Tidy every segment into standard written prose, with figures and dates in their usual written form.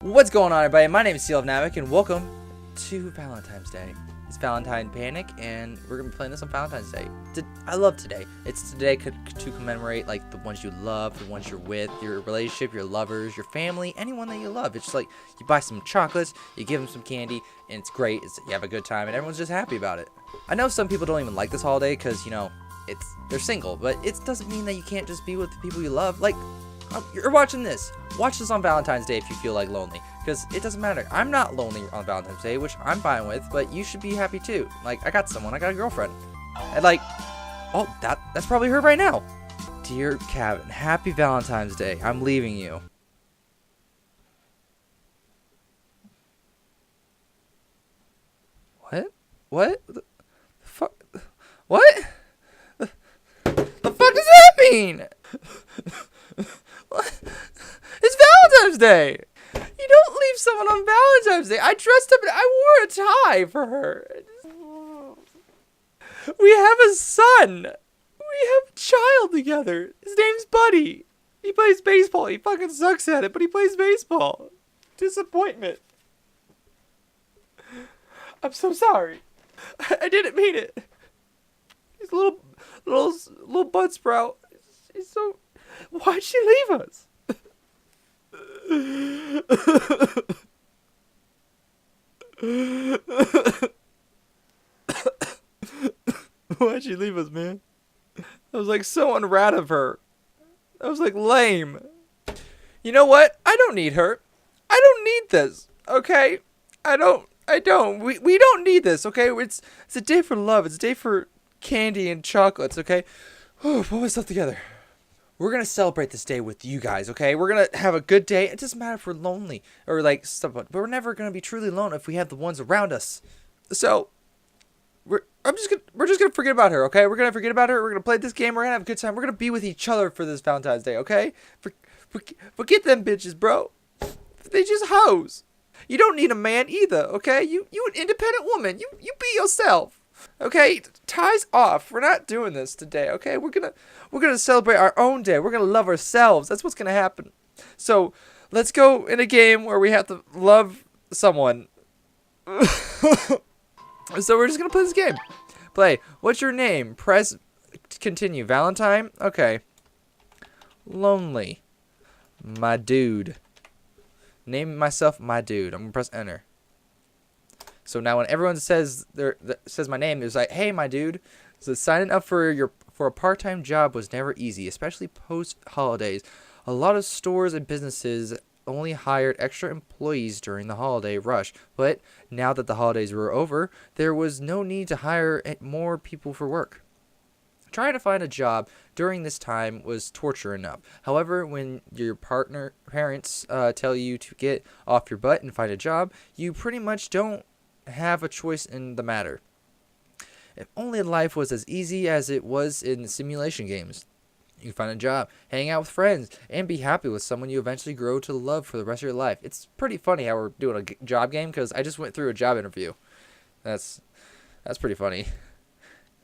What's going on, everybody? My name is Seal of Navic, and welcome to Valentine's Day. It's Valentine Panic, and we're going to be playing this on Valentine's Day. I love today. It's today to commemorate, like, the ones you love, the ones you're with, your relationship, your lovers, your family, anyone that you love. It's like you buy some chocolates, you give them some candy, and it's great. You have a good time, and everyone's just happy about it. I know some people don't even like this holiday because, you know, they're single, but it doesn't mean that you can't just be with the people you love. Like, you're watching this. Watch this on Valentine's Day if you feel like lonely, because it doesn't matter. I'm not lonely on Valentine's Day, which I'm fine with, but you should be happy too. Like, I got someone. I got a girlfriend. And like, oh, that's probably her right now. Dear Kevin, happy Valentine's Day. I'm leaving you. What? What? The fuck? What? The fuck does that mean? What? It's Valentine's Day. You don't leave someone on Valentine's Day. I dressed up and I wore a tie for her. We have a son. We have a child together. His name's Buddy. He plays baseball. He fucking sucks at it, but he plays baseball. Disappointment. I'm so sorry. I didn't mean it. He's a little bud sprout. He's so... Why'd she leave us? Why'd she leave us, man? That was like so unrad of her. That was like lame. You know what? I don't need her. I don't need this. Okay? I don't. We don't need this, okay? It's a day for love. It's a day for candy and chocolates, okay? Oh, put myself together. We're going to celebrate this day with you guys, okay? We're going to have a good day. It doesn't matter if we're lonely or like stuff, but we're never going to be truly alone if we have the ones around us. So, we're just going to forget about her, okay? We're going to forget about her. We're going to play this game. We're going to have a good time. We're going to be with each other for this Valentine's Day, okay? Forget them bitches, bro. They just hoes. You don't need a man either, okay? You an independent woman. You be yourself. Okay, ties off. We're not doing this today, okay? We're gonna celebrate our own day. We're gonna love ourselves. That's what's gonna happen. So let's go in a game where we have to love someone. So we're just gonna play this game. Play. What's your name? Press continue. Valentine? Okay. Lonely. My dude. Name myself my dude. I'm gonna press enter. So now when everyone says my name, it's like, hey, my dude. So signing up for a part-time job was never easy, especially post-holidays. A lot of stores and businesses only hired extra employees during the holiday rush. But now that the holidays were over, there was no need to hire more people for work. Trying to find a job during this time was torture enough. However, when your parents tell you to get off your butt and find a job, you pretty much don't have a choice in the matter. If only life was as easy as it was in simulation games. You can find a job, hang out with friends, and be happy with someone you eventually grow to love for the rest of your life. It's pretty funny how we're doing a job game because I just went through a job interview. That's pretty funny.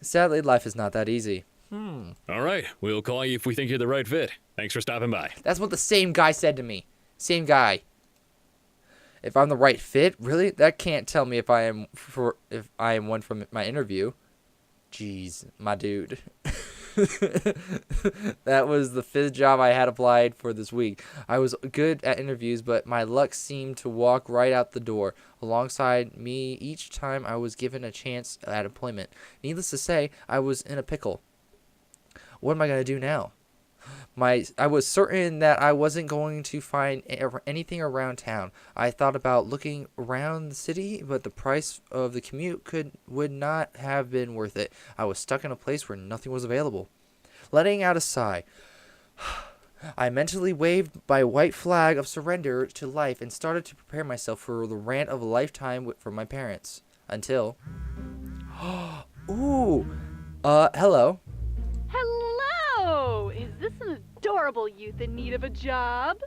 Sadly, life is not that easy. All right, we'll call you if we think you're the right fit. Thanks for stopping by. That's what the same guy said to me. Same guy. If I'm the right fit, really? That can't tell me if I am one from my interview. Jeez, my dude. That was the 5th job I had applied for this week. I was good at interviews, but my luck seemed to walk right out the door alongside me each time I was given a chance at employment. Needless to say, I was in a pickle. What am I going to do now? I was certain that I wasn't going to find anything around town. I thought about looking around the city, but the price of the commute would not have been worth it. I was stuck in a place where nothing was available. Letting out a sigh, I mentally waved my white flag of surrender to life and started to prepare myself for the rant of a lifetime from my parents. Until... Ooh! Hello. Hello! Is this an adorable youth in need of a job?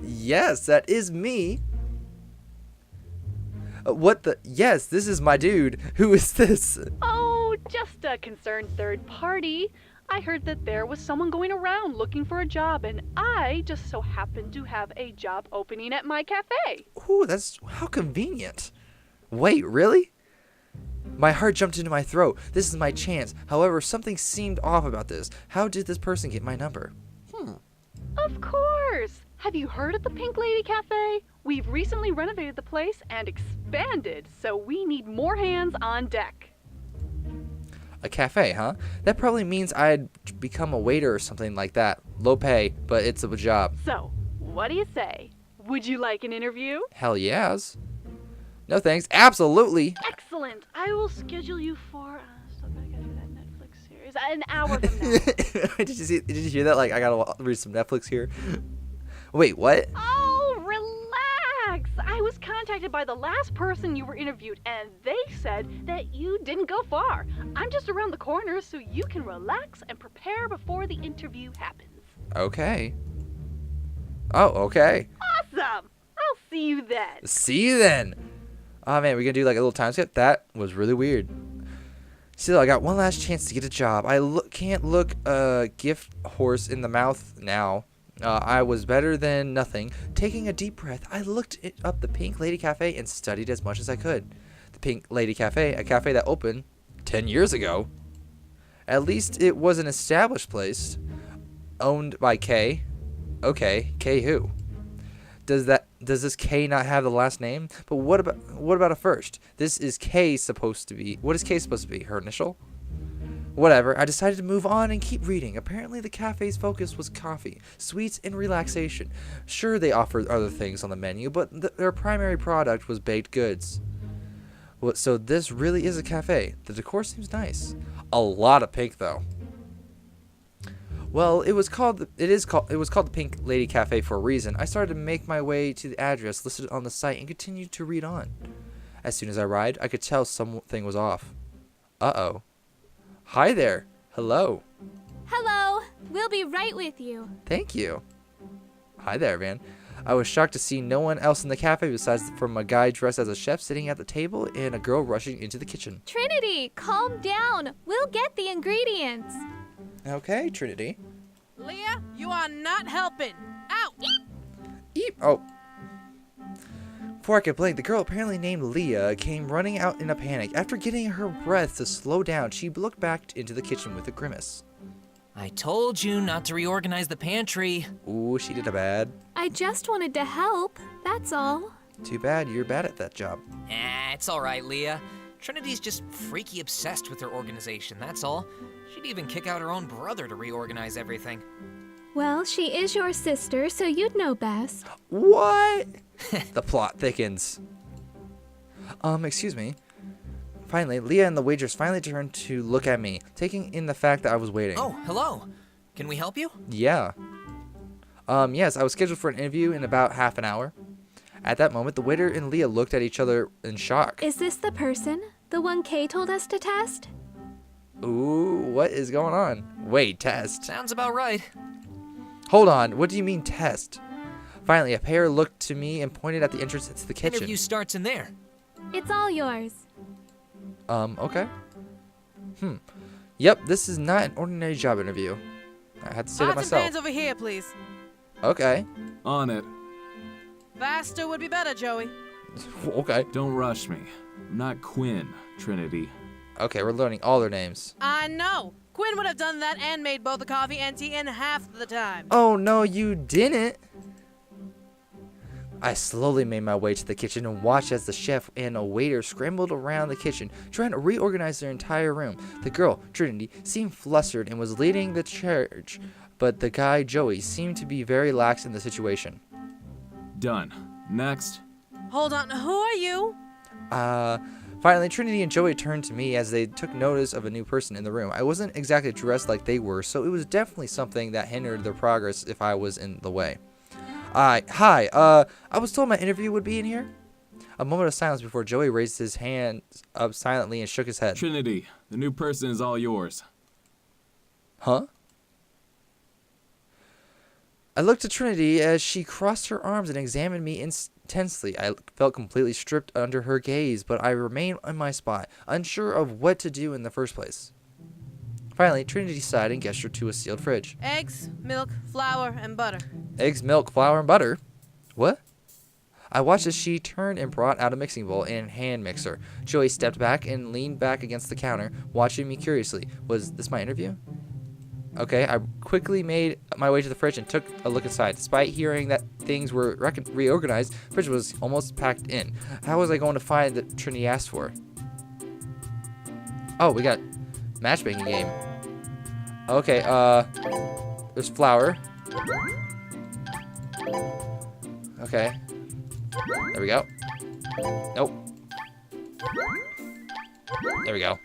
Yes, that is me. What the? Yes, this is my dude. Who is this? Oh, just a concerned third party. I heard that there was someone going around looking for a job, and I just so happened to have a job opening at my cafe. Ooh, that's how convenient. Wait, really? My heart jumped into my throat. This is my chance. However, something seemed off about this. How did this person get my number? Of course! Have you heard of the Pink Lady Cafe? We've recently renovated the place and expanded, so we need more hands on deck. A cafe, huh? That probably means I'd become a waiter or something like that. Low pay, but it's a job. So, what do you say? Would you like an interview? Hell yes. No thanks. Absolutely. Excellent! I will schedule you for stop back after that Netflix series an hour from now. Did you hear that? Like, I gotta read some Netflix here. Wait, what? Oh, relax! I was contacted by the last person you were interviewed, and they said that you didn't go far. I'm just around the corner, so you can relax and prepare before the interview happens. Okay. Oh, okay. Awesome! I'll see you then. See you then. Oh man, we're gonna do like a little time skip. That was really weird. Still, I got one last chance to get a job. I can't look a gift horse in the mouth now. I was better than nothing. Taking a deep breath, I looked up the Pink Lady Cafe and studied as much as I could. The Pink Lady Cafe, a cafe that opened 10 years ago. At least it was an established place. Owned by K. Okay, K who? Does this K not have the last name? But what about a first? This is K supposed to be. What is K supposed to be? Her initial? Whatever. I decided to move on and keep reading. Apparently the cafe's focus was coffee, sweets, and relaxation. Sure, they offered other things on the menu, but their primary product was baked goods. So this really is a cafe. The decor seems nice. A lot of pink though. Well, it was called the Pink Lady Cafe for a reason. I started to make my way to the address listed on the site and continued to read on. As soon as I arrived, I could tell something was off. Uh-oh. Hi there. Hello. Hello. We'll be right with you. Thank you. Hi there, man. I was shocked to see no one else in the cafe besides from a guy dressed as a chef sitting at the table and a girl rushing into the kitchen. Trinity, calm down. We'll get the ingredients. Okay, Trinity. Leia, you are not helping. Out! Eep. Oh. Before I could blink, the girl apparently named Leia came running out in a panic. After getting her breath to slow down, she looked back into the kitchen with a grimace. I told you not to reorganize the pantry. Ooh, she did a bad. I just wanted to help. That's all. Too bad you're bad at that job. It's all right, Leah. Trinity's just freaky obsessed with her organization, that's all. She'd even kick out her own brother to reorganize everything. Well, she is your sister, so you'd know best. What? The plot thickens. Excuse me. Finally, Leah and the waitress finally turned to look at me, taking in the fact that I was waiting. Oh, hello. Can we help you? Yeah. Yes, I was scheduled for an interview in about half an hour. At that moment, the waiter and Leah looked at each other in shock. Is this the person? The one Kay told us to test? Ooh, what is going on? Wait, test? Sounds about right. Hold on, what do you mean test? Finally, a pair looked to me and pointed at the entrance to the kitchen. Interview starts in there. It's all yours. Okay. Yep, this is not an ordinary job interview. I had to say that Pots and myself. pans over here, please. Okay. On it. Faster would be better, Joey. Okay. Don't rush me. I'm not Quinn, Trinity. Okay, we're learning all their names. I know. Quinn would have done that and made both the coffee and tea in half the time. Oh, no, you didn't. I slowly made my way to the kitchen and watched as the chef and a waiter scrambled around the kitchen, trying to reorganize their entire room. The girl, Trinity, seemed flustered and was leading the charge, but the guy, Joey, seemed to be very lax in the situation. Done. Next. Hold on. Who are you? Finally, Trinity and Joey turned to me as they took notice of a new person in the room. I wasn't exactly dressed like they were, so it was definitely something that hindered their progress if I was in the way. Hi, I was told my interview would be in here. A moment of silence before Joey raised his hands up silently and shook his head. Trinity, the new person is all yours. Huh? I looked at Trinity as she crossed her arms and examined me intensely. I felt completely stripped under her gaze, but I remained in my spot, unsure of what to do in the first place. Finally, Trinity sighed and gestured to a sealed fridge. Eggs, milk, flour, and butter. Eggs, milk, flour, and butter. What? I watched as she turned and brought out a mixing bowl and hand mixer. Joey stepped back and leaned back against the counter, watching me curiously. Was this my interview? Okay, I quickly made my way to the fridge and took a look inside. Despite hearing that things were reorganized, the fridge was almost packed in. How was I going to find the Trinity asked for? Oh, we got matchmaking game. Okay, there's flour. Okay. There we go. Nope. There we go.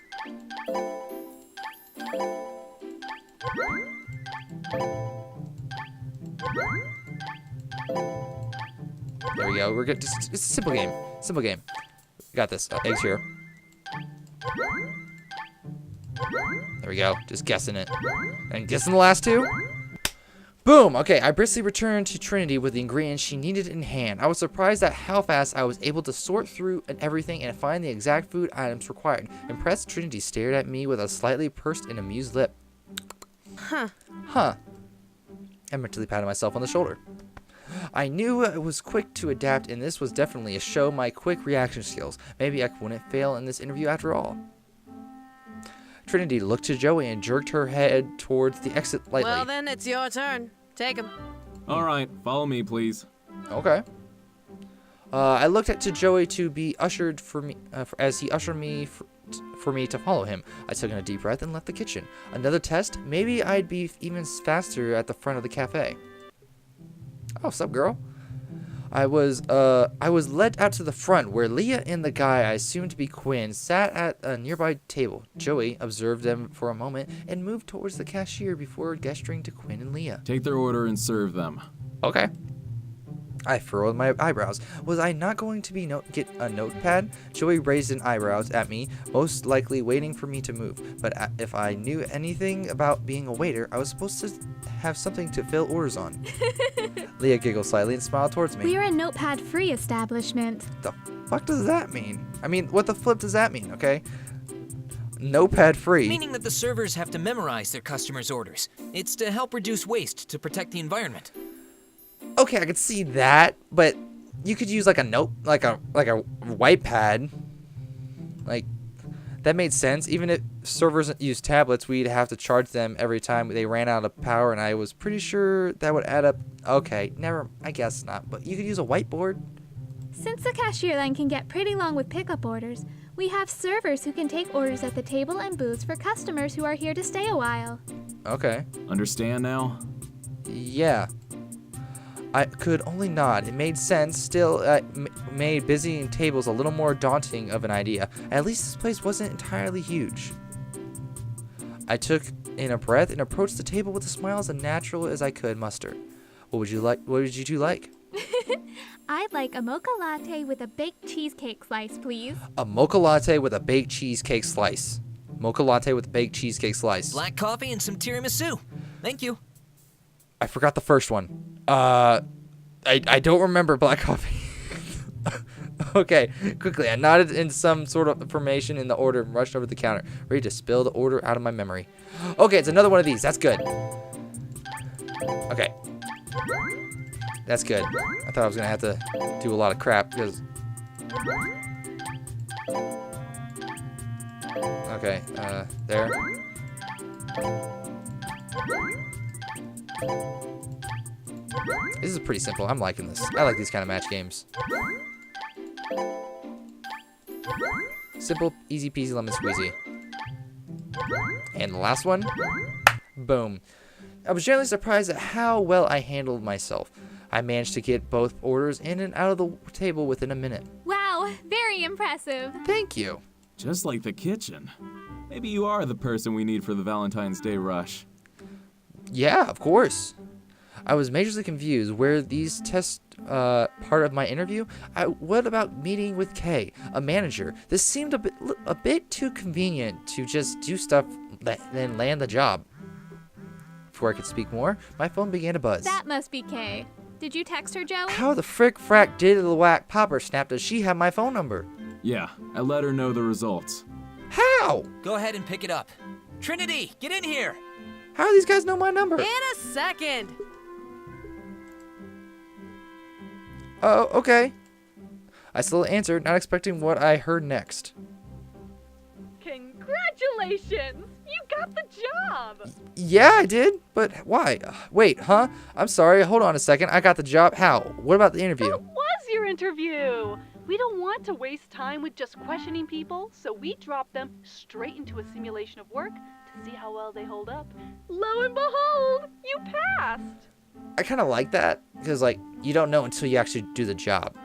There we go. We're good. It's a simple game. Simple game. We got this. Eggs here. There we go. Just guessing it. And guessing the last two. Boom! Okay, I briskly returned to Trinity with the ingredients she needed in hand. I was surprised at how fast I was able to sort through everything and find the exact food items required. Impressed, Trinity stared at me with a slightly pursed and amused lip. Huh. I mentally patted myself on the shoulder. I knew I was quick to adapt, and this was definitely a show of my quick reaction skills. Maybe I wouldn't fail in this interview after all. Trinity looked to Joey and jerked her head towards the exit lightly. Well, then, it's your turn. Take him. All right, follow me, please. Okay. I looked to Joey to be ushered for me, as he ushered me for me to follow him. I took in a deep breath and left the kitchen. Another test? Maybe I'd be even faster at the front of the cafe. Oh, what's up, girl? I was led out to the front where Leia and the guy I assumed to be Quinn sat at a nearby table. Joey observed them for a moment and moved towards the cashier before gesturing to Quinn and Leia. Take their order and serve them. Okay. I furrowed my eyebrows. Was I not going to get a notepad? Joey raised an eyebrows at me, most likely waiting for me to move. But if I knew anything about being a waiter, I was supposed to have something to fill orders on. Leah giggled slightly and smiled towards me. We're a notepad-free establishment. The fuck does that mean? I mean, what the flip does that mean, okay? Notepad free. Meaning that the servers have to memorize their customers' orders. It's to help reduce waste to protect the environment. Okay, I could see that, but you could use like a white pad. Like, that made sense. Even if servers use tablets, we'd have to charge them every time they ran out of power, and I was pretty sure that would add up. Okay, I guess not, but you could use a whiteboard. Since the cashier line can get pretty long with pickup orders, we have servers who can take orders at the table and booths for customers who are here to stay a while. Okay. Understand now? Yeah. I could only nod. It made sense. Still, made busying tables a little more daunting of an idea. At least this place wasn't entirely huge. I took in a breath and approached the table with a smile as natural as I could muster. What would you like? What would you two like? I'd like a mocha latte with a baked cheesecake slice, please. A mocha latte with a baked cheesecake slice. Mocha latte with a baked cheesecake slice. Black coffee and some tiramisu. Thank you. I forgot the first one. I don't remember black coffee. Okay, quickly, I nodded in some sort of information in the order and rushed over to the counter, ready to spill the order out of my memory. Okay, it's another one of these. That's good. Okay. That's good. I thought I was going to have to do a lot of crap because... Okay, there. This is pretty simple. I'm liking this. I like these kind of match games. Simple, easy peasy, lemon squeezy. And the last one. Boom. I was generally surprised at how well I handled myself. I managed to get both orders in and out of the table within a minute. Wow, very impressive. Thank you. Just like the kitchen. Maybe you are the person we need for the Valentine's Day rush. Yeah, of course. I was majorly confused where these tests part of my interview. What about meeting with Kay, a manager? This seemed a bit too convenient to just do stuff then land the job. Before I could speak more, my phone began to buzz. That must be Kay. Did you text her, Joey? How the frick frack did the whack popper snap does she have my phone number? Yeah, I let her know the results. How? Go ahead and pick it up. Trinity, get in here! How do these guys know my number? In a second. Oh, okay. I still answered, not expecting what I heard next. Congratulations! You got the job! Yeah, I did, but why? Wait, huh? I'm sorry, hold on a second. I got the job. How? What about the interview? That was your interview! We don't want to waste time with just questioning people, so we drop them straight into a simulation of work to see how well they hold up. Lo and behold, you passed! I kind of like that, because, like, you don't know until you actually do the job.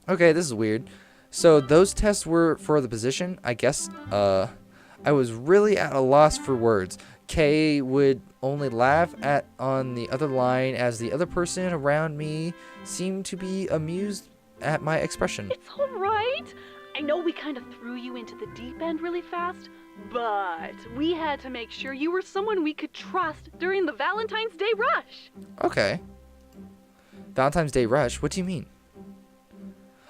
Okay, this is weird. So those tests were for the position, I guess. I was really at a loss for words. Kay would only laugh on the other line as the other person around me seemed to be amused at my expression. It's alright! I know we kind of threw you into the deep end really fast, but we had to make sure you were someone we could trust during the Valentine's Day rush. Okay. Valentine's Day rush? What do you mean?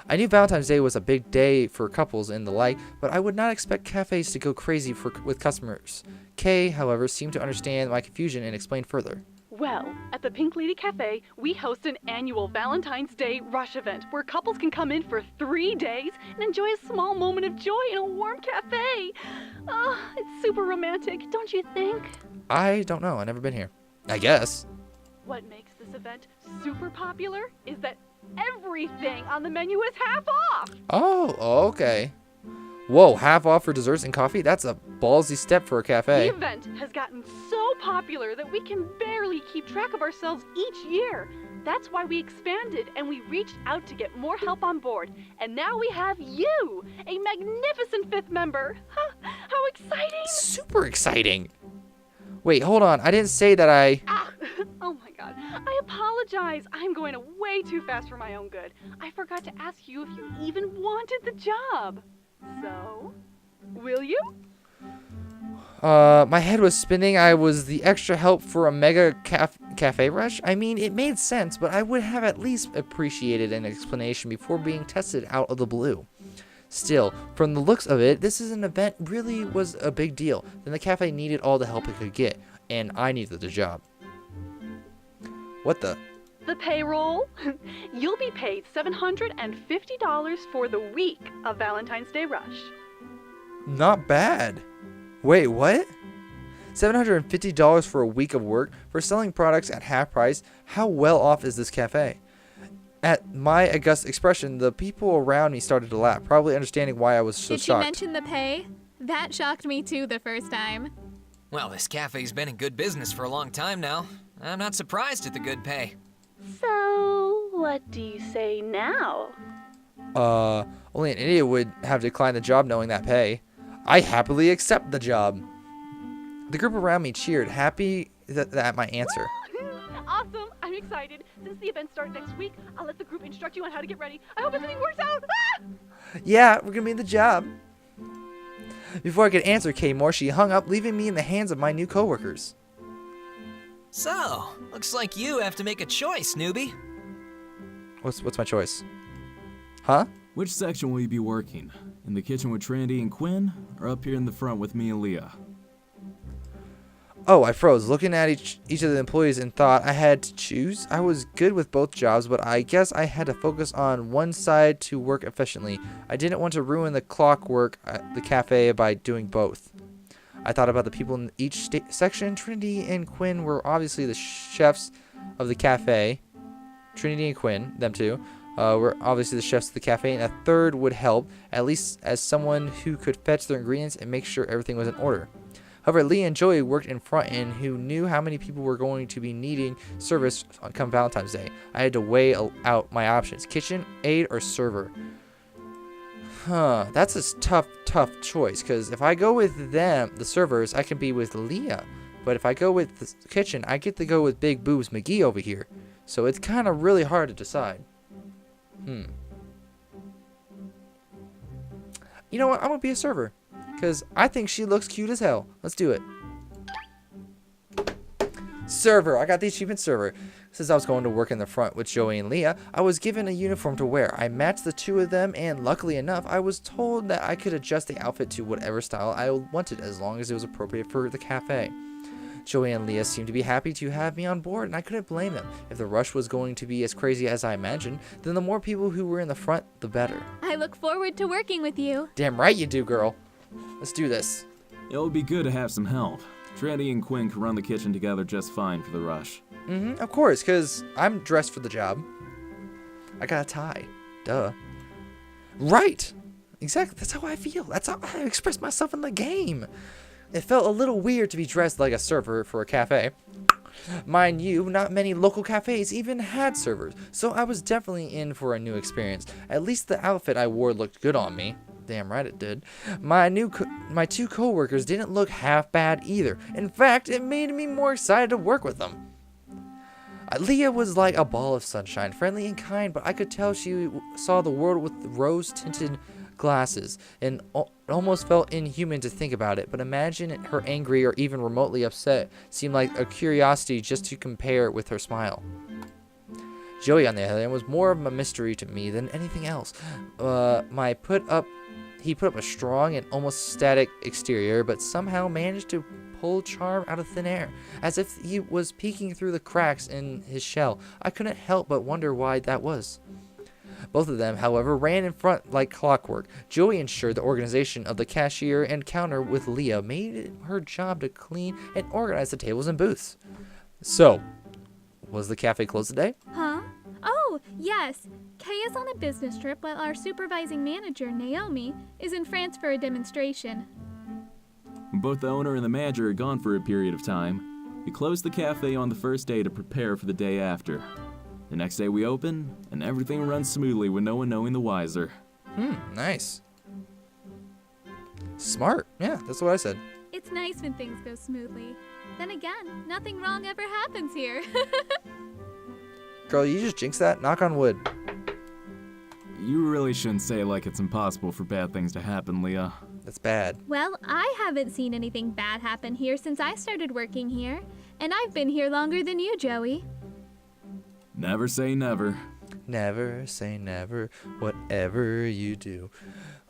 I knew Valentine's Day was a big day for couples and the like, but I would not expect cafes to go crazy with customers. Kay, however, seemed to understand my confusion and explained further. Well, at the Pink Lady Cafe, we host an annual Valentine's Day rush event where couples can come in for 3 days and enjoy a small moment of joy in a warm cafe. It's super romantic, don't you think? I don't know. I've never been here. I guess. What makes this event super popular is that everything on the menu is half off. Oh, okay. Whoa, half off for desserts and coffee? That's a ballsy step for a The cafe. event has gotten so popular that we can barely keep track of ourselves each year. That's why we expanded and we reached out to get more help on board. And now we have you, a magnificent 5th member. How exciting! Super exciting. Wait, hold on. I didn't say that I... Oh my god. I apologize. I'm going way too fast for my own good. I forgot to ask you if you even wanted the job. So, will you? My head was spinning. I was the extra help for a mega cafe rush. I mean, it made sense, but I would have at least appreciated an explanation before being tested out of the blue. Still, from the looks of it, this is an event really was a big deal. Then the cafe needed all the help it could get, and I needed the job. What the? The payroll. You'll be paid $750 for the week of Valentine's Day rush. Not bad. Wait, what? $750 for a week of work for selling products at half price? How well off is this cafe? At my august expression, the people around me started to laugh, probably understanding why I was so Did you shocked. mention the pay? That shocked me too the first time. Well, this cafe's been in good business for a long time now. I'm not surprised at the good pay. So, what do you say now? Only an idiot would have declined the job knowing that pay. I happily accept the job. The group around me cheered, happy at my answer. Awesome! I'm excited. Since the event starts next week, I'll let the group instruct you on how to get ready. I hope everything works out. Yeah, we're gonna be in the job. Before I could answer Kay more, she hung up, leaving me in the hands of my new coworkers. So, looks like you have to make a choice, newbie. What's my choice? Huh? Which section will you be working? In the kitchen with Trinity and Quinn, or up here in the front with me and Leia? Oh, I froze, looking at each of the employees and thought I had to choose. I was good with both jobs, but I guess I had to focus on one side to work efficiently. I didn't want to ruin the clockwork at the cafe by doing both. I thought about the people in each section. Trinity and Quinn were obviously the chefs of the cafe. Trinity and Quinn, them two, were obviously the chefs of the cafe, and a third would help, at least as someone who could fetch their ingredients and make sure everything was in order. However, Leia and Joey worked in front and who knew how many people were going to be needing service come Valentine's Day. I had to weigh out my options. Kitchen, aide, or server. That's a tough choice, because if I go with them, the servers, I can be with Leia. But if I go with the kitchen, I get to go with Big Boobs McGee over here. So it's kind of really hard to decide. You know what? I'm going to be a server. Because I think she looks cute as hell. Let's do it. Server. I got the achievement server. Since I was going to work in the front with Joey and Leia, I was given a uniform to wear. I matched the two of them, and luckily enough, I was told that I could adjust the outfit to whatever style I wanted as long as it was appropriate for the cafe. Joey and Leia seemed to be happy to have me on board, and I couldn't blame them. If the rush was going to be as crazy as I imagined, then the more people who were in the front, the better. I look forward to working with you. Damn right you do, girl. Let's do this. It would be good to have some help. Trendy and Quinn can run the kitchen together just fine for the rush. Of course, because I'm dressed for the job. I got a tie. Duh. Right. Exactly. That's how I feel. That's how I express myself in the game. It felt a little weird to be dressed like a server for a cafe. Mind you, not many local cafes even had servers, so I was definitely in for a new experience. At least the outfit I wore looked good on me. Damn right it did. My two co-workers didn't look half bad either. In fact, it made me more excited to work with them. Leia was like a ball of sunshine, friendly and kind, but I could tell she saw the world with rose-tinted glasses, and almost felt inhuman to think about it. But imagine her angry or even remotely upset seemed like a curiosity just to compare with her smile. Joey, on the other hand, was more of a mystery to me than anything else. He put up a strong and almost static exterior, but somehow managed to pull charm out of thin air, as if he was peeking through the cracks in his shell. I couldn't help but wonder why that was. Both of them, however, ran in front like clockwork. Joey ensured the organization of the cashier and counter, with Leia made it her job to clean and organize the tables and booths. So, was the cafe closed today? Huh? Oh, yes. Kay is on a business trip while our supervising manager, Naomi, is in France for a demonstration. Both the owner and the manager are gone for a period of time. We closed the cafe on the first day to prepare for the day after. The next day we open, and everything runs smoothly with no one knowing the wiser. Nice. Smart. Yeah, that's what I said. It's nice when things go smoothly. Then again, nothing wrong ever happens here. Girl, you just jinxed that? Knock on wood. You really shouldn't say it like it's impossible for bad things to happen, Leia. That's bad. Well, I haven't seen anything bad happen here since I started working here. And I've been here longer than you, Joey. Never say never. Never say never, whatever you do.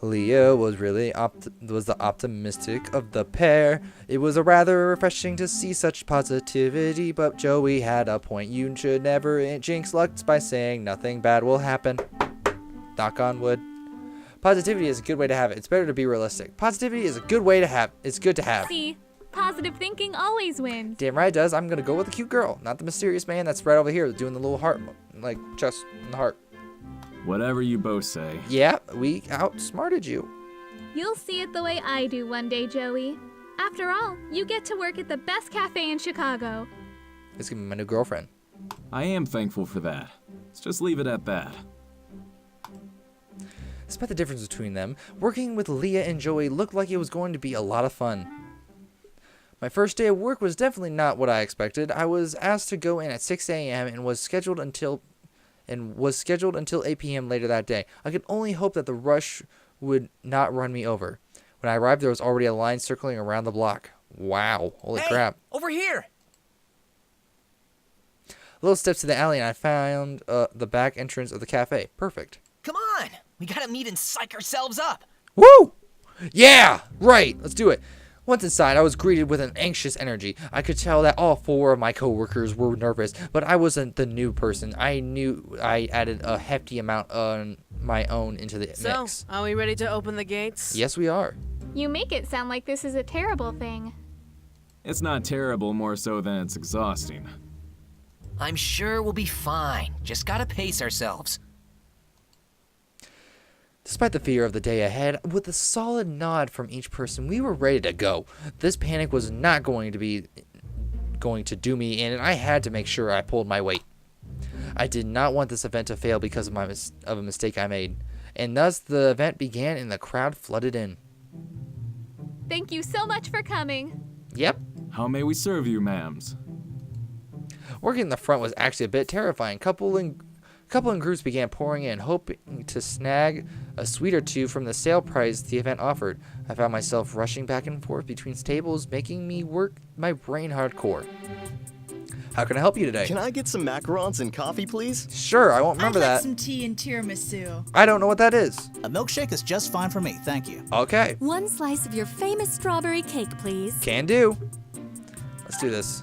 Leia was really the optimistic of the pair. It was rather refreshing to see such positivity, but Joey had a point. You should never jinx luck by saying nothing bad will happen. Knock on wood. Positivity is a good way to have it. It's better to be realistic. Positivity is a good way to have. It's good to have. See, positive thinking always wins. Damn right it does. I'm gonna go with the cute girl, not the mysterious man that's right over here doing the little heart, like just in the heart. Whatever you both say. Yeah, we outsmarted you. You'll see it the way I do one day, Joey. After all, you get to work at the best cafe in Chicago. It's gonna be my new girlfriend. I am thankful for that. Let's just leave it at that. Despite the difference between them, working with Leia and Joey looked like it was going to be a lot of fun. My first day of work was definitely not what I expected. I was asked to go in at 6 a.m. and was scheduled until 8 p.m. later that day. I could only hope that the rush would not run me over. When I arrived, there was already a line circling around the block. Wow, holy crap. Over here! Little steps to the alley and I found the back entrance of the cafe. Perfect. Come on! We gotta meet and psych ourselves up! Woo! Yeah! Right! Let's do it. Once inside, I was greeted with an anxious energy. I could tell that all 4 of my coworkers were nervous, but I wasn't the new person. I knew I added a hefty amount on my own into the mix. So, are we ready to open the gates? Yes, we are. You make it sound like this is a terrible thing. It's not terrible, more so than it's exhausting. I'm sure we'll be fine. Just gotta pace ourselves. Despite the fear of the day ahead, with a solid nod from each person, we were ready to go. This panic was not going to do me in, and I had to make sure I pulled my weight. I did not want this event to fail because of a mistake I made, and thus the event began and the crowd flooded in. Thank you so much for coming. Yep. How may we serve you, ma'ams? Working in the front was actually a bit terrifying. Couple and groups began pouring in, hoping to snag a sweet or two from the sale price the event offered. I found myself rushing back and forth between tables, making me work my brain hardcore. How can I help you today? Can I get some macarons and coffee, please? Sure, I won't remember I'd like that. some tea and tiramisu. I don't know what that is. A milkshake is just fine for me, thank you. Okay, One slice of your famous strawberry cake, please. can do. Let's do this.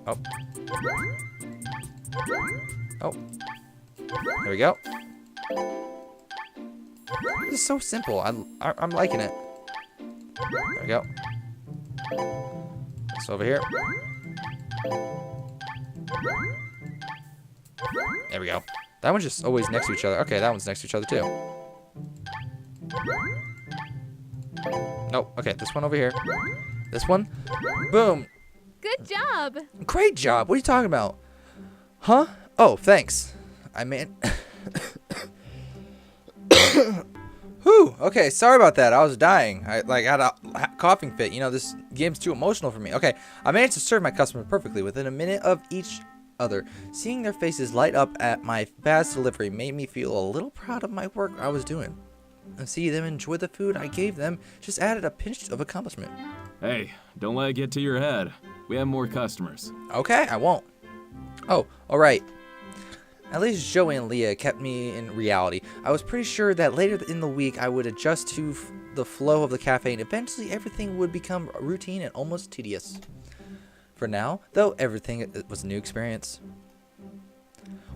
Oh. Oh. There we go. This is so simple. I'm liking it. There we go. This over here. There we go. That one's just always next to each other. Okay, that one's next to each other too. Nope. Okay, this one over here. This one. Boom. Good job. Great job. What are you talking about? Huh? Oh, thanks. I mean... Whew. Okay, sorry about that. I was dying. I had a coughing fit. You know, this game's too emotional for me. Okay, I managed to serve my customers perfectly within a minute of each other. Seeing their faces light up at my fast delivery made me feel a little proud of my work I was doing. And see them enjoy the food I gave them just added a pinch of accomplishment. Hey, don't let it get to your head. We have more customers. Okay, I won't. Oh, alright. At least Joey and Leia kept me in reality. I was pretty sure that later in the week I would adjust to the flow of the cafe and eventually everything would become routine and almost tedious. For now, though, everything was a new experience.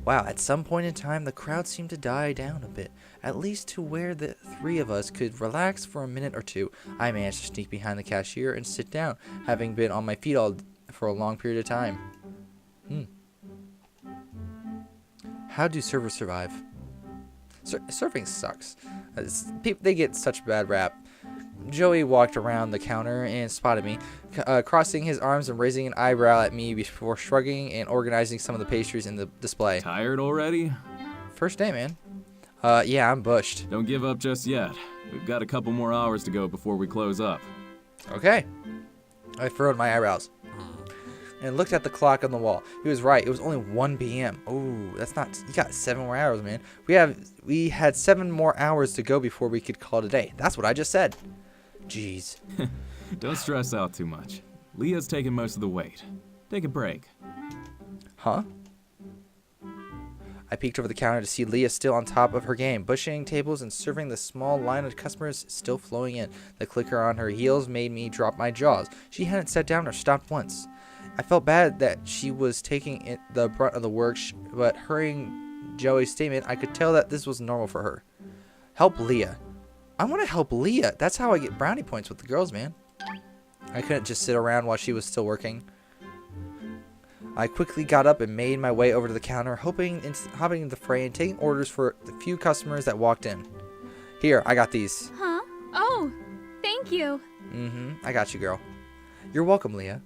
Wow, at some point in time the crowd seemed to die down a bit, at least to where the three of us could relax for a minute or two. I managed to sneak behind the cashier and sit down, having been on my feet for a long period of time. How do servers survive? Serving sucks. They get such a bad rap. Joey walked around the counter and spotted me, crossing his arms and raising an eyebrow at me before shrugging and organizing some of the pastries in the display. Tired already? First day, man. Yeah, I'm bushed. Don't give up just yet. We've got a couple more hours to go before we close up. Okay. I furrowed my eyebrows and looked at the clock on the wall. He was right. It was only 1 p.m. Oh, that's not... You got 7 more hours, man. We had 7 more hours to go before we could call it a day. That's what I just said. Jeez. Don't stress out too much. Leah's taking most of the weight. Take a break. Huh? I peeked over the counter to see Leia still on top of her game, bushing tables and serving the small line of customers still flowing in. The clicker on her heels made me drop my jaws. She hadn't sat down or stopped once. I felt bad that she was taking the brunt of the work, but hearing Joey's statement, I could tell that this was normal for her. Help Leia. I want to help Leia. That's how I get brownie points with the girls, man. I couldn't just sit around while she was still working. I quickly got up and made my way over to the counter, hopping into the fray and taking orders for the few customers that walked in. Here, I got these. Huh? Oh, thank you. I got you, girl. You're welcome, Leia.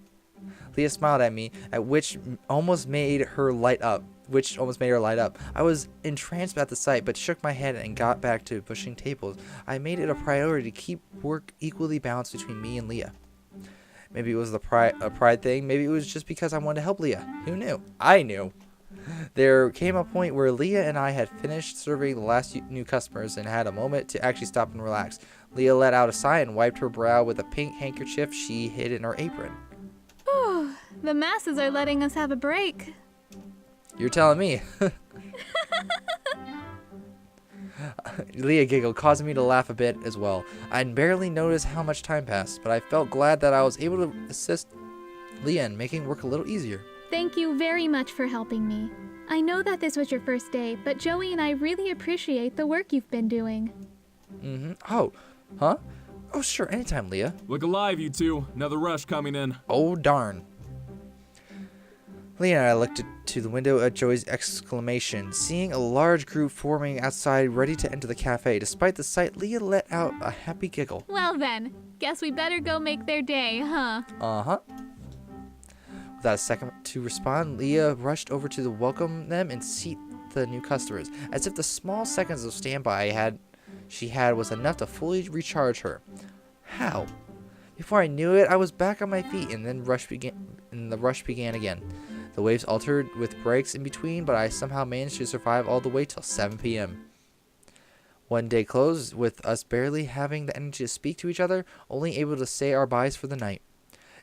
Leia smiled at me, which almost made her light up. I was entranced at the sight, but shook my head and got back to pushing tables. I made it a priority to keep work equally balanced between me and Leia. Maybe it was a pride thing. Maybe it was just because I wanted to help Leia. Who knew? I knew. There came a point where Leia and I had finished serving the last new customers and had a moment to actually stop and relax. Leia let out a sigh and wiped her brow with a pink handkerchief she hid in her apron. Oh, the masses are letting us have a break. You're telling me. Leia giggled, causing me to laugh a bit as well. I barely noticed how much time passed, but I felt glad that I was able to assist Leia in making work a little easier. Thank you very much for helping me. I know that this was your first day, but Joey and I really appreciate the work you've been doing. Oh, huh? Oh, sure, anytime, Leia. Look alive, you two. Another rush coming in. Oh, darn. Leia and I looked to the window at Joey's exclamation, seeing a large group forming outside ready to enter the cafe. Despite the sight, Leia let out a happy giggle. Well then, guess we better go make their day, huh? Uh-huh. Without a second to respond, Leia rushed over to welcome them and seat the new customers, as if the small seconds of standby she had was enough to fully recharge her. How? Before I knew it, I was back on my feet, and then the rush began again. The waves altered with breaks in between, but I somehow managed to survive all the way till 7 p.m. One day closed, with us barely having the energy to speak to each other, only able to say our byes for the night.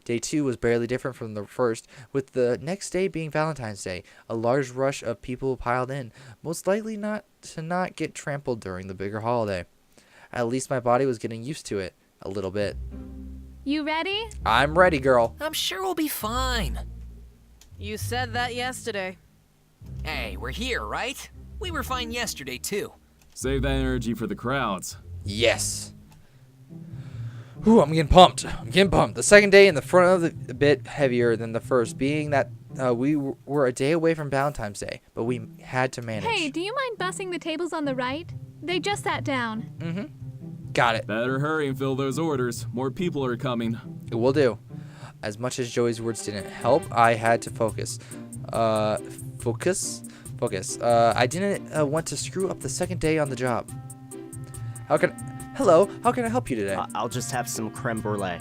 Day 2 was barely different from the first, with the next day being Valentine's Day. A large rush of people piled in, most likely not get trampled during the bigger holiday. At least my body was getting used to it, a little bit. You ready? I'm ready, girl. I'm sure we'll be fine. You said that yesterday. Hey, we're here, right? We were fine yesterday, too. Save that energy for the crowds. Yes. Whew, I'm getting pumped. The second day in the front of a bit heavier than the first, being that we were a day away from Valentine's Day, but we had to manage. Hey, do you mind bussing the tables on the right? They just sat down. Mm-hmm. Got it. Better hurry and fill those orders. More people are coming. It will do. As much as Joey's words didn't help, I had to focus. Focus. I didn't want to screw up the second day on the job. Hello, how can I help you today? I'll just have some creme brulee.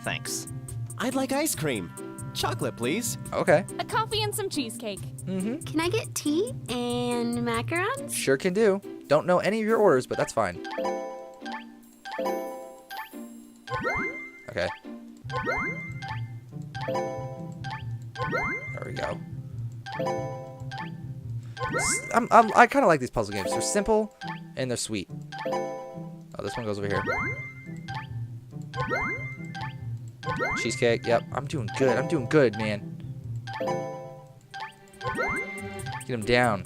Thanks. I'd like ice cream. Chocolate, please. Okay. A coffee and some cheesecake. Mm-hmm. Can I get tea and macarons? Sure can do. Don't know any of your orders, but that's fine. Okay. There we go. I kind of like these puzzle games. They're simple and they're sweet. Oh, this one goes over here. Cheesecake. Yep, I'm doing good, man. Get him down.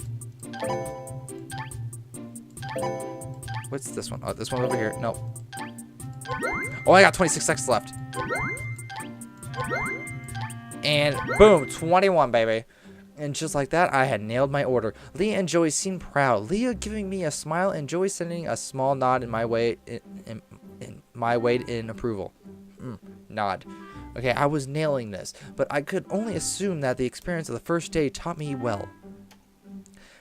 What's this one? Oh, this one's over here. Nope. Oh, I got 26 seconds left. And boom, 21, baby. And just like that, I had nailed my order. Leia and Joey seemed proud. Leia giving me a smile and Joey sending a small nod in my way in approval. Nod. Okay, I was nailing this, but I could only assume that the experience of the first day taught me well.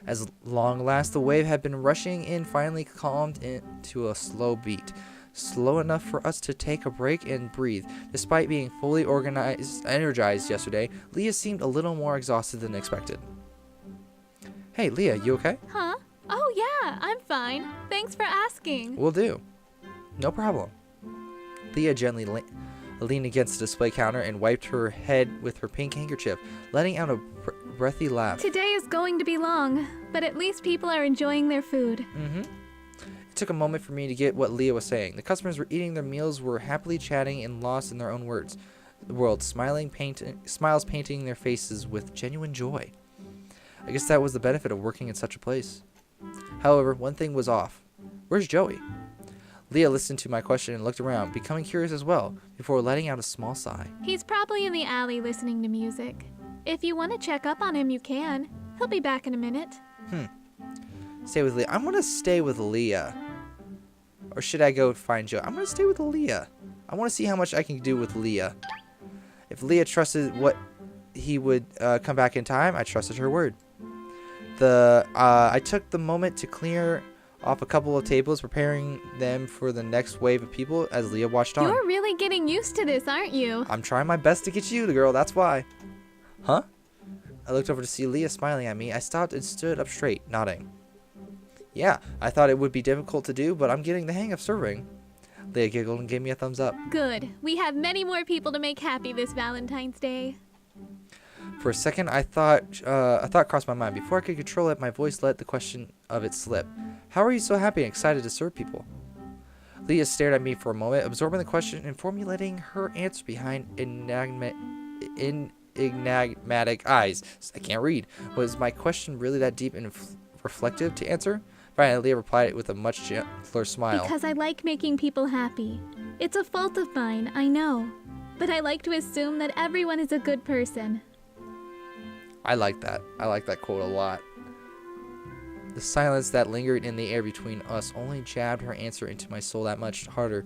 As long last, the wave had been rushing in, finally calmed into a slow beat. Slow enough for us to take a break and breathe. Despite being fully energized yesterday, Leia seemed a little more exhausted than expected. Hey, Leia, you okay? Huh? Oh, yeah, I'm fine. Thanks for asking. Will do. No problem. Leia gently leaned against the display counter and wiped her head with her pink handkerchief, letting out a breathy laugh. Today is going to be long, but at least people are enjoying their food. Mm-hmm. It took a moment for me to get what Leia was saying. The customers were eating their meals, were happily chatting and lost in their own words. The world, smiles painting their faces with genuine joy. I guess that was the benefit of working in such a place. However, one thing was off. Where's Joey? Leia listened to my question and looked around, becoming curious as well, before letting out a small sigh. He's probably in the alley listening to music. If you want to check up on him, you can. He'll be back in a minute. Stay with Leia. I'm going to stay with Leia. Or should I go find Joe? I'm going to stay with Leia. I want to see how much I can do with Leia. If Leia trusted what he would come back in time, I trusted her word. I took the moment to clear off a couple of tables, preparing them for the next wave of people as Leia watched on. You're really getting used to this, aren't you? I'm trying my best to get you, the girl, that's why. Huh? I looked over to see Leia smiling at me. I stopped and stood up straight, nodding. Yeah, I thought it would be difficult to do, but I'm getting the hang of serving. Leia giggled and gave me a thumbs up. Good. We have many more people to make happy this Valentine's Day. For a second, a thought crossed my mind. Before I could control it, my voice let the question of it slip. How are you so happy and excited to serve people? Leia stared at me for a moment, absorbing the question and formulating her answer behind enigmatic eyes. I can't read. Was my question really that deep and reflective to answer? Finally, Leia replied with a much gentler smile. Because I like making people happy. It's a fault of mine, I know. But I like to assume that everyone is a good person. I like that. I like that quote a lot. The silence that lingered in the air between us only jabbed her answer into my soul that much harder.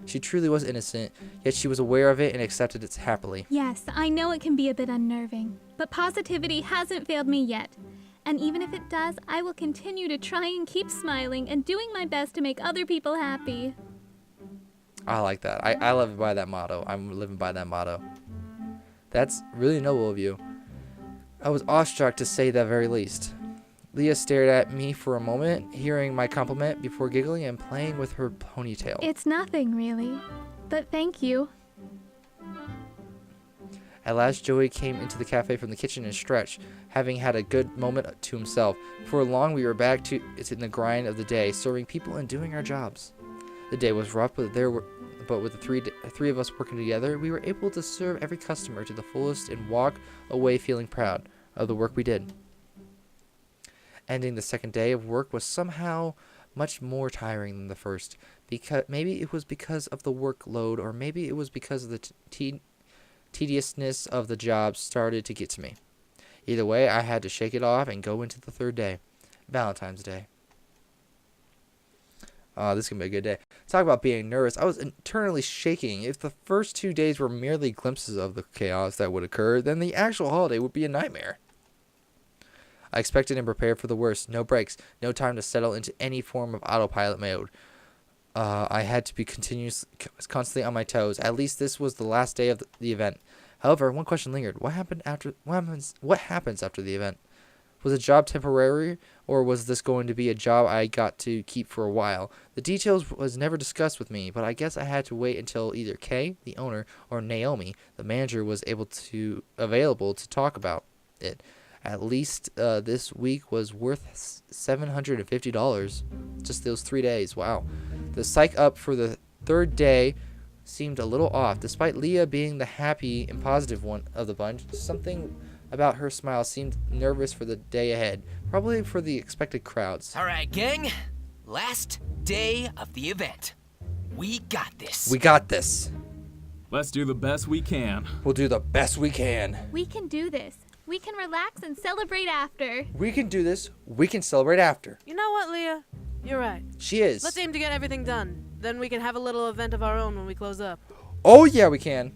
She truly was innocent, yet she was aware of it and accepted it happily. Yes, I know it can be a bit unnerving, but positivity hasn't failed me yet. And even if it does, I will continue to try and keep smiling and doing my best to make other people happy. I like that. I live by that motto. I'm living by that motto. That's really noble of you. I was awestruck to say the very least. Leia stared at me for a moment, hearing my compliment before giggling and playing with her ponytail. It's nothing, really. But thank you. At last, Joey came into the cafe from the kitchen and stretched, having had a good moment to himself. For long, we were back to in the grind of the day, serving people and doing our jobs. The day was rough, but with the three of us working together, we were able to serve every customer to the fullest and walk away feeling proud of the work we did. Ending the second day of work was somehow much more tiring than the first. Because maybe it was because of the workload, or maybe it was because of the tediousness of the job started to get to me. Either way, I had to shake it off and go into the third day, Valentine's Day. This is going to be a good day. Talk about being nervous. I was internally shaking. If the first 2 days were merely glimpses of the chaos that would occur, then the actual holiday would be a nightmare. I expected and prepared for the worst. No breaks, no time to settle into any form of autopilot mode. I had to be constantly on my toes. At least this was the last day of the event. However, one question lingered. What happens after the event? Was the job temporary, or was this going to be a job I got to keep for a while? The details was never discussed with me, but I guess I had to wait until either Kay, the owner, or Naomi, the manager, was available to talk about it. At least this week was worth $750. Just those 3 days. Wow. The psych up for the third day seemed a little off. Despite Leia being the happy and positive one of the bunch, something about her smile seemed nervous for the day ahead. Probably for the expected crowds. All right, gang. Last day of the event. We got this. We got this. Let's do the best we can. We'll do the best we can. We can do this. We can relax and celebrate after. We can do this. We can celebrate after. You know what, Leia? You're right. She is. Let's aim to get everything done. Then we can have a little event of our own when we close up. Oh, yeah, we can.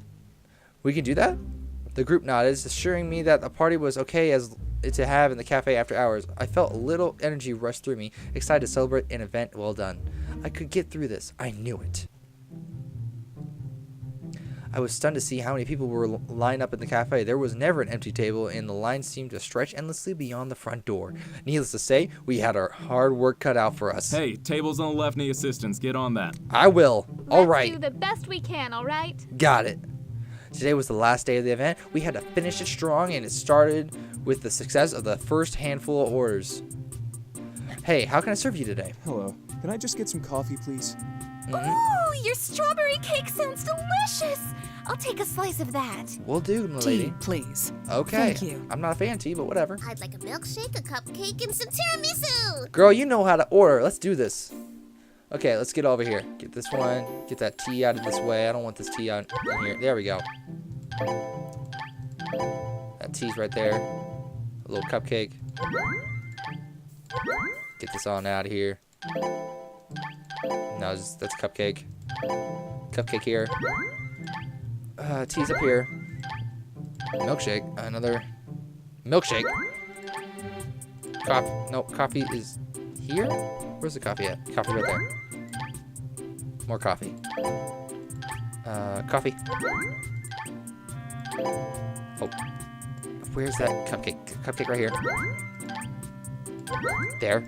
We can do that? The group nodded, assuring me that the party was okay as to have in the cafe after hours. I felt a little energy rush through me, excited to celebrate an event well done. I could get through this. I knew it. I was stunned to see how many people were lined up in the cafe. There was never an empty table, and the line seemed to stretch endlessly beyond the front door. Needless to say, we had our hard work cut out for us. Hey, tables on the left need assistance. Get on that. I will. All right. Let's do the best we can, all right? Got it. Today was the last day of the event. We had to finish it strong, and it started with the success of the first handful of orders. Hey, how can I serve you today? Hello. Can I just get some coffee, please? Ooh, your strawberry cake sounds delicious. I'll take a slice of that. Will do, my lady. Tea, please. Okay. Thank you. I'm not a fan of tea, but whatever. I'd like a milkshake, a cupcake, and some tiramisu. Girl, you know how to order. Let's do this. Okay, let's get over here. Get this one. Get that tea out of this way. I don't want this tea out in here. There we go. That tea's right there. A little cupcake. Get this on out of here. No, that's cupcake. Cupcake here. Tea's up here. Milkshake. Another milkshake. Coffee. No, coffee is here? Where's the coffee at? Coffee right there. More coffee. Coffee. Oh. Where's that cupcake? Cupcake right here. There.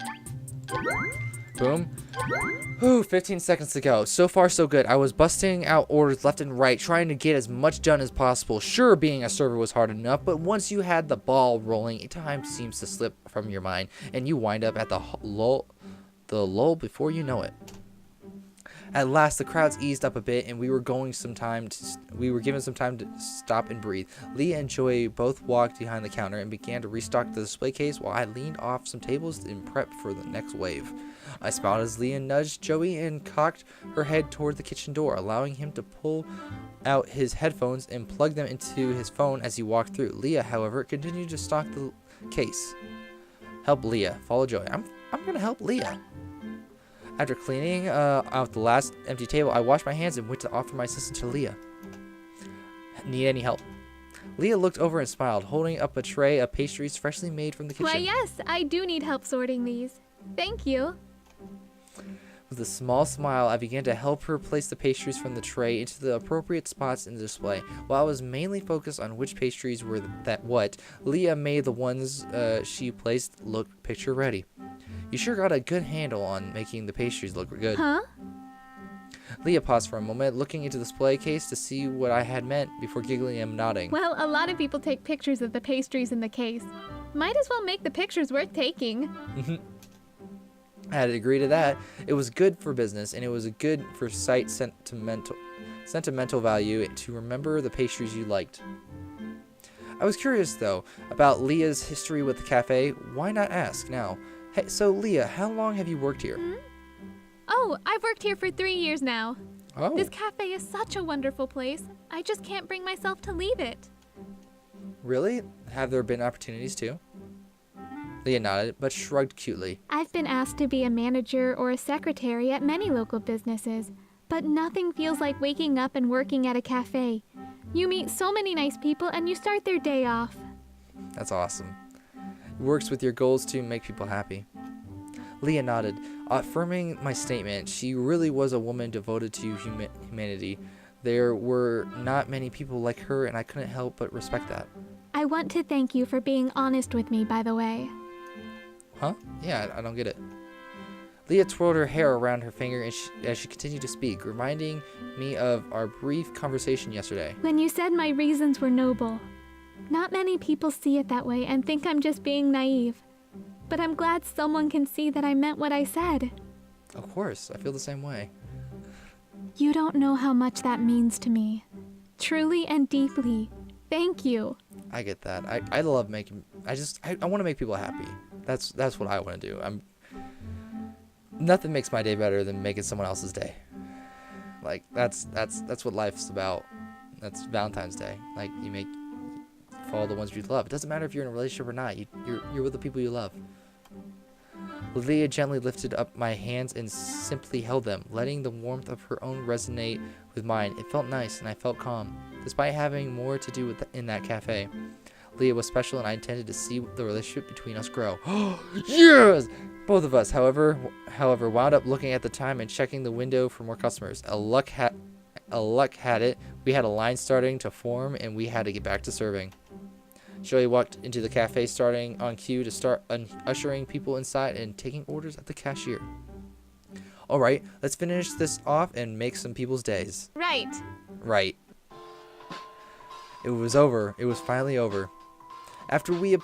Boom. Ooh, 15 seconds to go. So far, so good. I was busting out orders left and right, trying to get as much done as possible. Sure, being a server was hard enough, but once you had the ball rolling, time seems to slip from your mind, and you wind up at the lull before you know it. At last, the crowds eased up a bit, and we were given some time to stop and breathe. Leia and Joey both walked behind the counter and began to restock the display case while I leaned off some tables in prep for the next wave. I smiled as Leia nudged Joey and cocked her head toward the kitchen door, allowing him to pull out his headphones and plug them into his phone as he walked through. Leia, however, continued to stock the case. Help Leia. Follow Joey. I'm gonna help Leia. After cleaning out the last empty table, I washed my hands and went to offer my assistance to Leia. Need any help? Leia looked over and smiled, holding up a tray of pastries freshly made from the kitchen. Why, yes, I do need help sorting these. Thank you. With a small smile, I began to help her place the pastries from the tray into the appropriate spots in the display. While I was mainly focused on which pastries were Leia made the ones she placed look picture ready. You sure got a good handle on making the pastries look good. Huh? Leia paused for a moment, looking into the display case to see what I had meant before giggling and nodding. Well, a lot of people take pictures of the pastries in the case. Might as well make the pictures worth taking. I had to agree to that. It was good for business, and it was good for sentimental value to remember the pastries you liked. I was curious, though, about Leah's history with the cafe. Why not ask now? Hey, so Leah, how long have you worked here? Oh, I've worked here for 3 years now. Oh. This cafe is such a wonderful place. I just can't bring myself to leave it. Really? Have there been opportunities too? Leah nodded, but shrugged cutely. I've been asked to be a manager or a secretary at many local businesses, but nothing feels like waking up and working at a cafe. You meet so many nice people and you start their day off. That's awesome. It works with your goals to make people happy. Leah nodded, affirming my statement. She really was a woman devoted to humanity. There were not many people like her, and I couldn't help but respect that. I want to thank you for being honest with me, by the way. Huh? Yeah, I don't get it. Leah twirled her hair around her finger as she continued to speak, reminding me of our brief conversation yesterday. When you said my reasons were noble. Not many people see it that way and think I'm just being naive. But I'm glad someone can see that I meant what I said. Of course, I feel the same way. You don't know how much that means to me. Truly and deeply. Thank you. I get that. I love making. I want to make people happy. That's what I want to do. Nothing makes my day better than making someone else's day. Like that's what life's about. That's Valentine's Day. Like you follow the ones you love. It doesn't matter if you're in a relationship or not. You're with the people you love. Leah gently lifted up my hands and simply held them, letting the warmth of her own resonate with mine. It felt nice and I felt calm, despite having more to do in that cafe. Leah was special and I intended to see the relationship between us grow. Yes! Both of us, however, wound up looking at the time and checking the window for more customers. A luck had it. We had a line starting to form and we had to get back to serving. Joey walked into the cafe starting on cue to start ushering people inside and taking orders at the cashier. All right, let's finish this off and make some people's days. Right. Right. It was over. It was finally over. After wave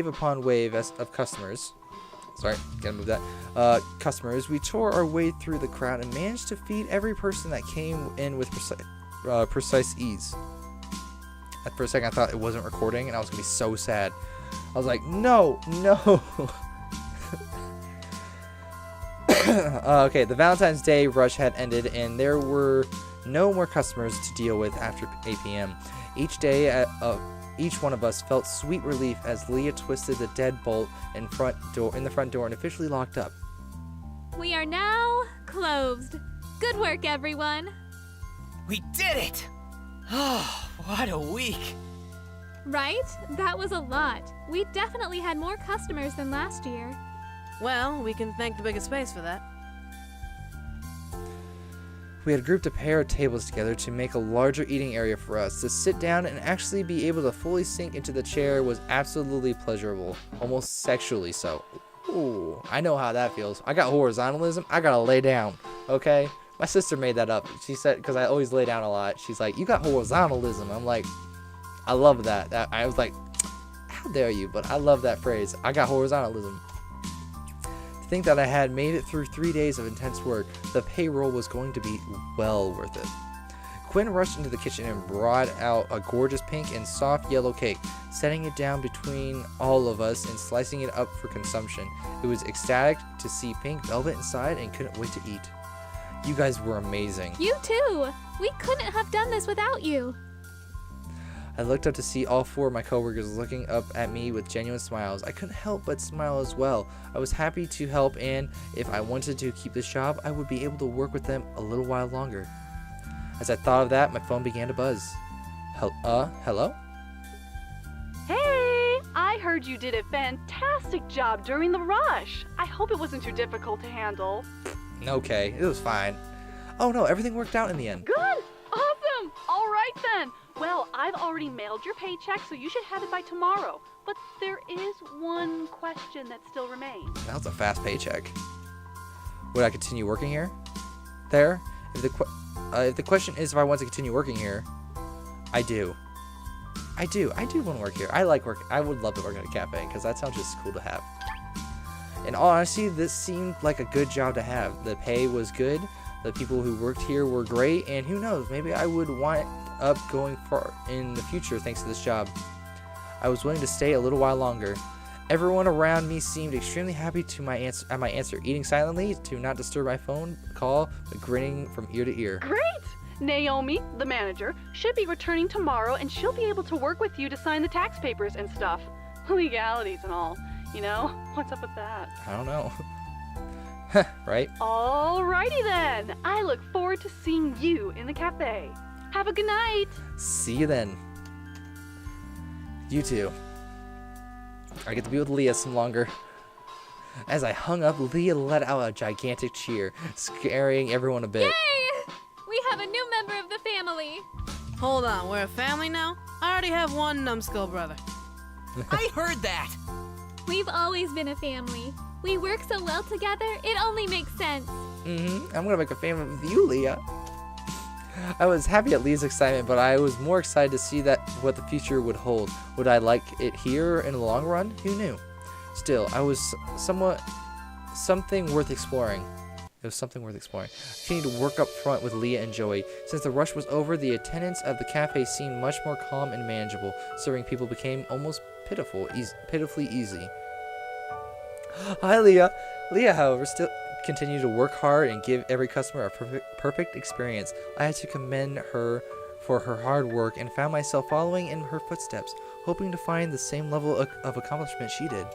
upon wave of customers, sorry, gotta move that, customers, we tore our way through the crowd and managed to feed every person that came in with precise ease. For a second, I thought it wasn't recording, and I was going to be so sad. I was like, no. Okay, the Valentine's Day rush had ended, and there were no more customers to deal with after 8 p.m. Each day, each one of us felt sweet relief as Leah twisted the deadbolt in the front door and officially locked up. We are now closed. Good work, everyone. We did it! Oh, what a week. Right? That was a lot. We definitely had more customers than last year. Well, we can thank the biggest space for that. We had grouped a pair of tables together to make a larger eating area for us. To sit down and actually be able to fully sink into the chair was absolutely pleasurable, almost sexually so. Ooh, I know how that feels. I got horizontalism. I gotta lay down, okay? My sister made that up. She said, because I always lay down a lot. She's like, you got horizontalism. I'm like, I love that. I was like, how dare you? But I love that phrase. I got horizontalism. To think that I had made it through 3 days of intense work, the payroll was going to be well worth it. Quinn rushed into the kitchen and brought out a gorgeous pink and soft yellow cake, setting it down between all of us and slicing it up for consumption. It was ecstatic to see pink velvet inside and couldn't wait to eat. You guys were amazing. You too. We couldn't have done this without you. I looked up to see all 4 of my coworkers looking up at me with genuine smiles. I couldn't help but smile as well. I was happy to help, and if I wanted to keep this job, I would be able to work with them a little while longer. As I thought of that, my phone began to buzz. Hello? Hey, I heard you did a fantastic job during the rush. I hope it wasn't too difficult to handle. Okay, it was fine. Oh no, everything worked out in the end. Good! Awesome! All right then. Well, I've already mailed your paycheck, so you should have it by tomorrow. But there is one question that still remains. That was a fast paycheck. Would I continue working here? there. If the question is if I want to continue working here, I do. I do want to work here. I like work. I would love to work at a cafe because that sounds just cool to have. In all honesty, this seemed like a good job to have. The pay was good. The people who worked here were great, and who knows, maybe I would wind up going far in the future thanks to this job. I was willing to stay a little while longer. Everyone around me seemed extremely happy to my answer, eating silently to not disturb my phone call, but grinning from ear to ear. Great! Naomi, the manager, should be returning tomorrow, and she'll be able to work with you to sign the tax papers and stuff. Legalities and all. You know, what's up with that? I don't know. Right? Alrighty then. I look forward to seeing you in the cafe. Have a good night. See you then. You too. I get to be with Leia some longer. As I hung up, Leia let out a gigantic cheer, scaring everyone a bit. Yay! We have a new member of the family. Hold on, we're a family now? I already have one numbskull brother. I heard that! We've always been a family. We work so well together, it only makes sense. I'm gonna make a family with you, Leia. I was happy at Leia's excitement, but I was more excited to see what the future would hold. Would I like it here in the long run? Who knew? Still, I was something worth exploring. It was something worth exploring. I continued to work up front with Leia and Joey. Since the rush was over, the attendance of the cafe seemed much more calm and manageable. Serving people became almost pitifully easy. Hi, Leia. Leia, however, still continued to work hard and give every customer a perfect experience. I had to commend her for her hard work and found myself following in her footsteps, hoping to find the same level of accomplishment she did.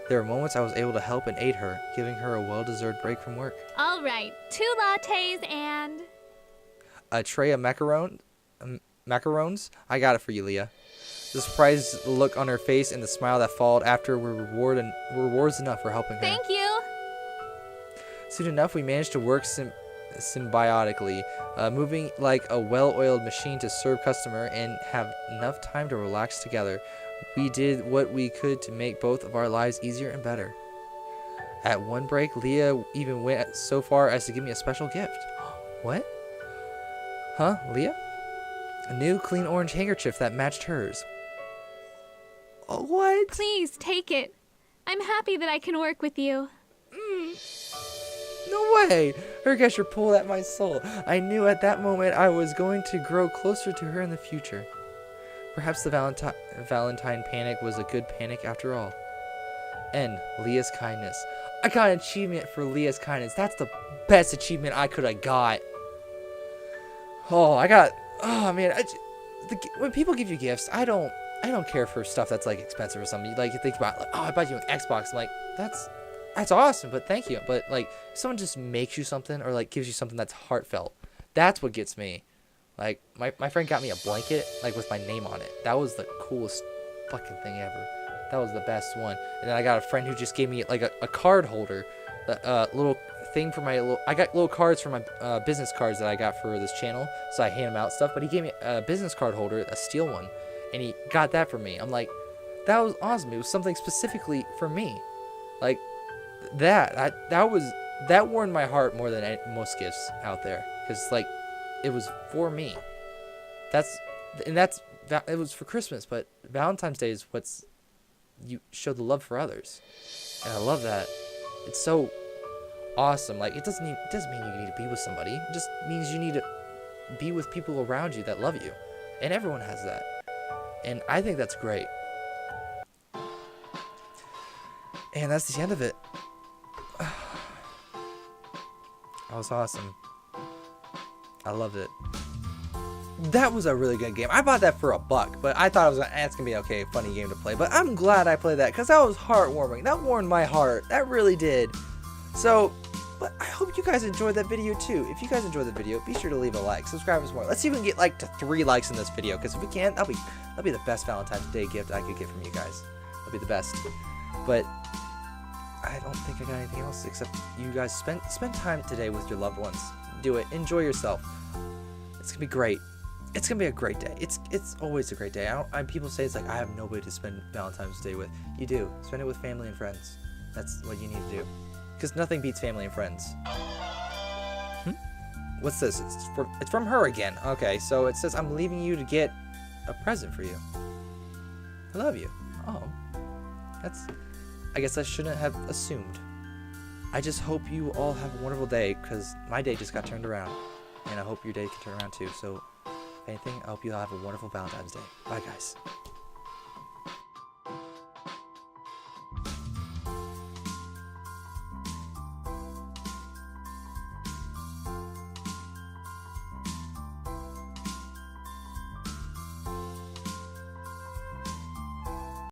There were moments I was able to help and aid her, giving her a well-deserved break from work. All right, 2 lattes and... A tray of macarons? I got it for you, Leia. The surprised look on her face and the smile that followed after were rewards enough for helping her. Thank you. Soon enough, we managed to work symbiotically, moving like a well-oiled machine to serve customer and have enough time to relax together. We did what we could to make both of our lives easier and better. At one break, Leia even went so far as to give me a special gift. What? Huh, Leia? A new clean orange handkerchief that matched hers. What? Please, take it. I'm happy that I can work with you. No way! Her gesture pulled at my soul. I knew at that moment I was going to grow closer to her in the future. Perhaps the Valentine panic was a good panic after all. And Leah's kindness. I got an achievement for Leah's kindness. That's the best achievement I could have got. Oh man, when people give you gifts, I don't care for stuff that's like expensive or something. Like you think about, like, oh, I bought you an Xbox. I'm like, that's awesome, but thank you. But like, if someone just makes you something or like gives you something that's heartfelt, that's what gets me. Like my friend got me a blanket like with my name on it. That was the coolest fucking thing ever. That was the best one. And then I got a friend who just gave me like a card holder, little thing for my I got little cards for my business cards that I got for this channel, so I hand them out stuff. But he gave me a business card holder, a steel one, and he got that for me. I'm like, that was awesome. It was something specifically for me. Like that warmed my heart more than most gifts out there, because like it was for me. It was for Christmas, but Valentine's Day is what's you show the love for others, and I love that. It's so awesome. Like it doesn't mean you need to be with somebody. It just means you need to be with people around you that love you, and everyone has that, and I think that's great. And that's the end of it. That was awesome. I loved it. That was a really good game. I bought that for $1, but I thought it's gonna be okay, funny game to play. But I'm glad I played that because that was heartwarming. That warmed my heart. That really did. So, but I hope you guys enjoyed that video too. If you guys enjoyed the video, be sure to leave a like, subscribe for more. Let's see if we can get like to 3 likes in this video, because if we can, that'll be the best Valentine's Day gift I could get from you guys. That'll be the best. But I don't think I got anything else except you guys spend time today with your loved ones. Do it. Enjoy yourself. It's gonna be great. It's gonna be a great day. It's always a great day. People say it's like I have nobody to spend Valentine's Day with. You do. Spend it with family and friends. That's what you need to do. Because nothing beats family and friends. What's this? It's from her again. Okay, so it says, I'm leaving you to get a present for you. I love you. Oh. I guess I shouldn't have assumed. I just hope you all have a wonderful day, because my day just got turned around. And I hope your day can turn around too. So, if anything, I hope you all have a wonderful Valentine's Day. Bye, guys.